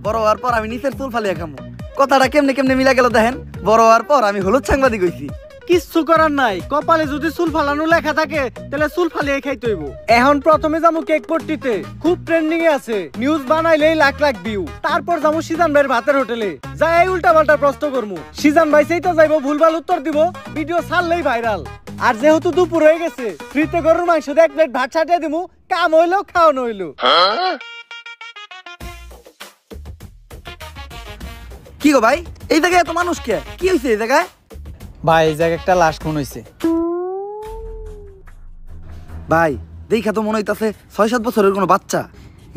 বড় হওয়ার পর আমি নিচের চুল ফালিয়া খামু। কথাটা কেমনে কেমনে মিলা গেল দেখেন। বড় হওয়ার পর আমি হলুদ সাংবাদিক হইছি। কিচ্ছু করার নাই, কপালে যদি চুল ফালানো লেখা থাকে তাহলে চুল ফালিয়ে খাইতে হইব। এখন প্রথমে যাবো কেক পট্টিতে, খুব ট্রেন্ডিং এ আছে, নিউজ বানাইলেই লাখ লাখ ভিউ। তারপর যাবো সিজান ভাইয়ের ভাতের হোটেলে, যাই উল্টা পাল্টা প্রশ্ন করবো। সিজান ভাই সেই তো যাইবো, ভুলভাল উত্তর দিব, ভিডিও ছাড়লেই ভাইরাল। আর যেহেতু দুপুর হয়ে গেছে, ফ্রিতে গরুর মাংস দিয়ে 1 প্লেট ভাত ছাটিয়ে দিমু, কাম হইলো খাওয়ানো হইলো। কি গো ভাই, এই জায়গায় এত মানুষ কে? কি হয়েছে এই জায়গায়? ভাই এই জায়গায় একটা লাশ খুন হইছে। ভাই দেখা তো মনে হইতাছে 6-7 বছরের কোনো বাচ্চা।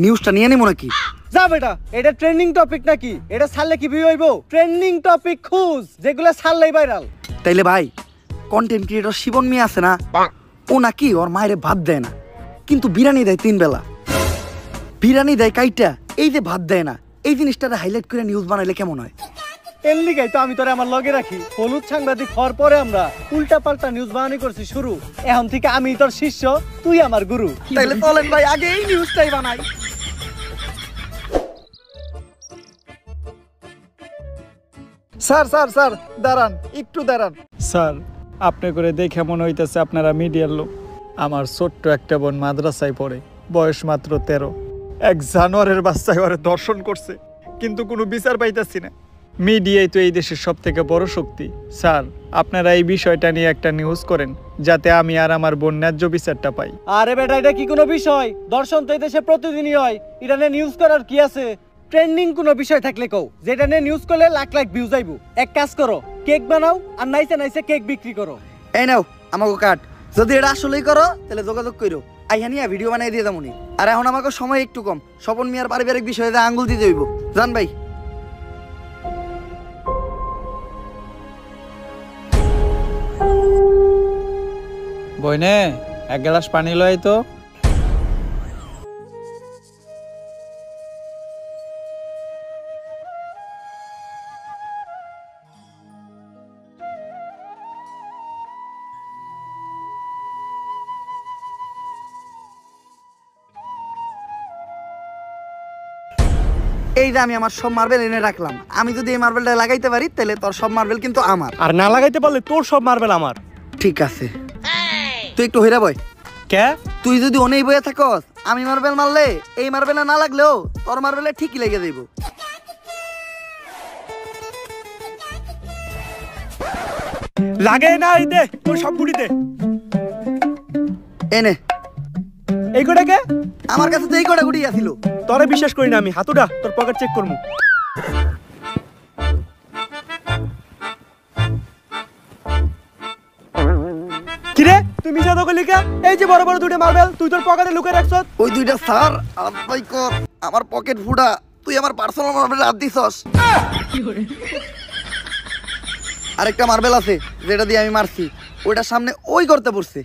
নিউজটা নিয়ে নিমু নাকি? যা বেটা, এটা ট্রেন্ডিং টপিক নাকি? এটা ছাড়লে কি ভিউ হইব? ট্রেন্ডিং টপিক খুঁজ, যেগুলো ছাড়লেই ভাইরাল। তাইলে ভাই কন্টেন্ট ক্রিয়েটর শিবন মিয়া আছে না, ও নাকি ওর মায়ের ভাত দেয় না, কিন্তু বিরিয়ানি দেয় 3 বেলা। বিরিয়ানি দেয় কাইটা, এই যে ভাত দেয় না, এই জিনিসটারে হাইলাইট করে নিউজ বানাইলে কেমন হয়? এর লিগাই তো আমি তোরে আমার লগে রাখি। হলুদ সাংবাদিক হওয়ার পরে আমরা উল্টা পাল্টা নিউজ বানানি করছি শুরু। এখন থেকে আমি তোর শিষ্য, তুই আমার গুরু। তাইলে চলেন ভাই আগে এই নিউজটাই বানাই। স্যার স্যার স্যার দাঁড়ান, একটু দাঁড়ান। স্যার, আপনি করে দেখে মনে হইতেছে আপনারা মিডিয়ার লোক। আমার ছোট্ট একটা বোন মাদ্রাসায় পড়ে, বয়স মাত্র 13। এক জানোয়ারের বাচ্চায় ওরে দর্শন করছে, কিন্তু কোনো বিচার পাইতেছি না। মিডিয়াই তো এই দেশের সব থেকে বড় শক্তি। স্যার, আপনারা এই বিষয়টা নিয়ে একটা নিউজ করেন, যাতে আমি আর আমার বোন ন্যায্য বিচারটা পাই। আরে বেটা, এটা কি কোনো বিষয়? দর্শন তো এই দেশে প্রতিদিনই হয়, এটা নিয়ে নিউজ করার কি আছে? ট্রেন্ডিং কোনো বিষয় থাকলে কও, যেটা নিয়ে নিউজ করলে লাখ লাখ ভিউজ আইবো। এক কাজ করো, কেক বানাও আর নাইসে নাইসে কেক বিক্রি করো। এই নাও আমাকে কাট। যদি এটা আসলেই করো তাহলে যোগাযোগ করো, আইহানিয়া ভিডিও বানাই দিয়ে যাবনি। আর এখন আমাকে সময় একটু কম, স্বপন মিয়ার পারিবারিক বিষয়ে আঙ্গুল দিতে হইব। জান ভাই। বইনে 1 গ্লাস পানি লয় তো। এই যে আমি আমার সব মার্বেল এনে রাখলাম, আমি যদি এই মার্বেলটা লাগাইতে পারি তাহলে তোর সব মার্বেল কিন্তু আমার। আর না লাগাইতে পারলে তোর সব মার্বেল আমার। ঠিক আছে, তুই একটু হইরা বয়। কে? তুই যদি অনেই বয়ে থাকস, আমি মার্বেল মারলে এই মার্বেলে না লাগলেও তোর মার্বেলে ঠিকই লেগে যাইব। লাগে না, এই দে তোর সব গুড়ি দে। এনে এই কোটা কে? আমার কাছে তো এই কটা গুটি আছিল। তোরে বিশ্বাস করি না আমি, হাতুড়া তোর পকেট চেক করমু। কিরে তুই মিছা তো কইলি কে? এই যে বড় বড় দুটো মার্বেল তুই তোর পকেটে লুকিয়ে রাখছস। ওই দুইটা স্যার আলাই কর, আমার পকেট ফুটা। তুই আমার পার্সোনাল মার্বেলে হাত দিছস। আরেকটা মার্বেল আছে যেটা দিয়ে আমি মারছি, ওইটার সামনে ওই করতে পড়ছে।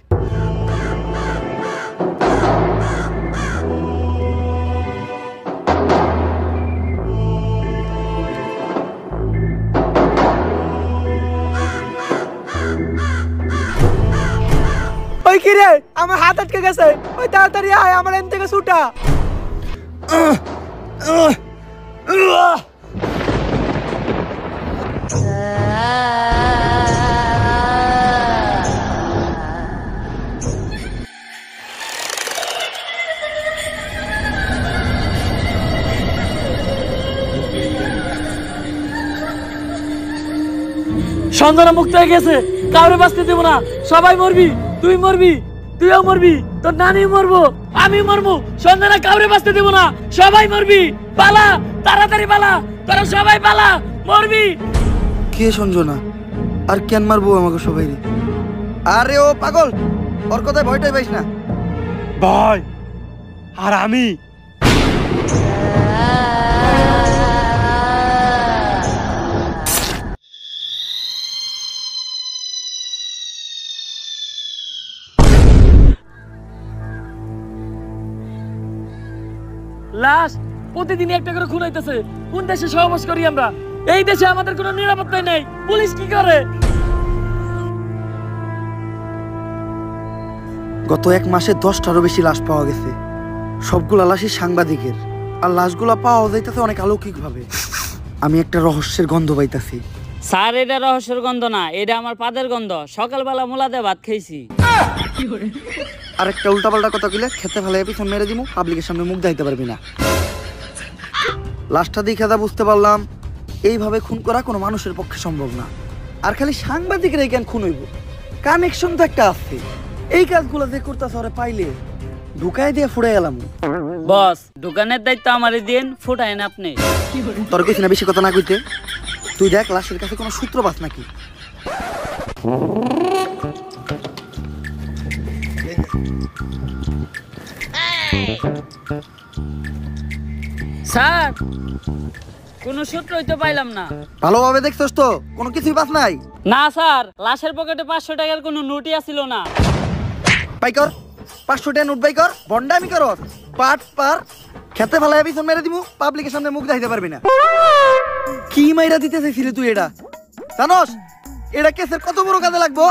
ওই কি রে, আমার হাত আটকে গেছে, ওই তাড়াতাড়ি আয়, আমার এখান থেকে ছুটা। সন্ধানা মুক্ত হয়ে গেছে, কাউরে বাঁচতে দেবো না, সবাই মরবি। তুই মরবি, তুইও মরবি, তোর নানি মরবো, আমি মরবো। সন্ধানা কাউরে বাঁচতে দেবো না, সবাই মরবি। পালা, তাড়াতাড়ি পালা, তোরা সবাই পালা, মরবি। কে সঞ্জনা? আর কেন মারবো আমাকে সবাই? আরে ও পাগল, ওর কথায় ভয়টাই পাইস না। ভাই আর আমি লাশ প্রতিদিন একটা করে খুন হইতেছে। কোন দেশে সহবাস করি আমরা? এই দেশে আমাদের কোনো নিরাপত্তাই নাই। পুলিশ কি করে? গত 1 মাসে 10টারও বেশি লাশ পাওয়া গেছে, সবগুলো লাশই সাংবাদিকের। আর লাশগুলা পাওয়া যাইতেছে অনেক অলৌকিক ভাবে। আমি একটা রহস্যের গন্ধ পাইতাছি। স্যার এটা রহস্যের গন্ধ না, এটা আমার পাদের গন্ধ। সকালবেলা মুলাতে ভাত খাইছি। আর একটা উল্টাপাল্টা কথা কইলে খেতে ফেলে পিছন মেরে দিমু, পাবলিকের সামনে মুখ দেখাইতে পারবি না। লাশটা দেখে যা বুঝতে পারলাম, এইভাবে খুন করা কোনো মানুষের পক্ষে সম্ভব না। আর খালি সাংবাদিকের এই কেন খুন হইব? কানেকশন তো একটা আছে। এই কাজগুলো যে করতেছে ওরে পাইলে ঢুকাই দিয়ে ফুড়ে গেলাম। বস, দোকানের দায়িত্ব আমারে দিন, ফুটাইন আপনি। তোর কইছি না বেশি কথা না কইতে। তুই দেখ লাশের কাছে কোনো সূত্র পাস নাকি। স্যার, কোনো সূত্রই তো পাইলাম না। ভালোভাবে দেখছস তো? কোনো কিছুই পাস নাই? না স্যার, লাশের পকেটে 500 টাকার কোনো নোটই আসিল না। বাই কর 500 টাকা নোট বাই কর। বন্ডামি কর পাট পার খেতে ফেলায় পিছন মেরে দিমু, পাবলিকের সামনে মুখ দেখাইতে পারবি না। কি মাইরা দিতে চাইছিলি তুই? এটা জানোস এটা কেসের কত বড় কাজে লাগবো?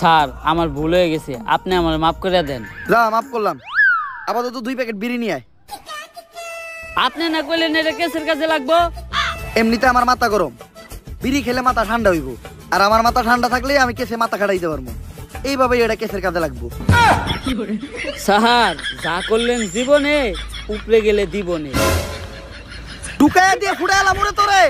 স্যার, আমার ভুল হয়ে গেছে, আপনি আমার মাফ করে দেন। যা মাফ করলাম। আপাতত 2 প্যাকেট বিড়ি নিয়ে আয়। আপনি না কইলেন এটা কেসের কাজে লাগবো? এমনিতে আমার মাথা গরম, বিড়ি খেলে মাথা ঠান্ডা হইব। আর আমার মাথা ঠান্ডা থাকলে আমি কেসে মাথা খাটাইতে পারবো। এইভাবে এটা কেসের কাজে লাগবো। স্যার, যা করলেন জীবনে, উপরে গেলে দিবনে। ঢুকায় দিয়ে ফুড়ে এলাম ওরে তোরে।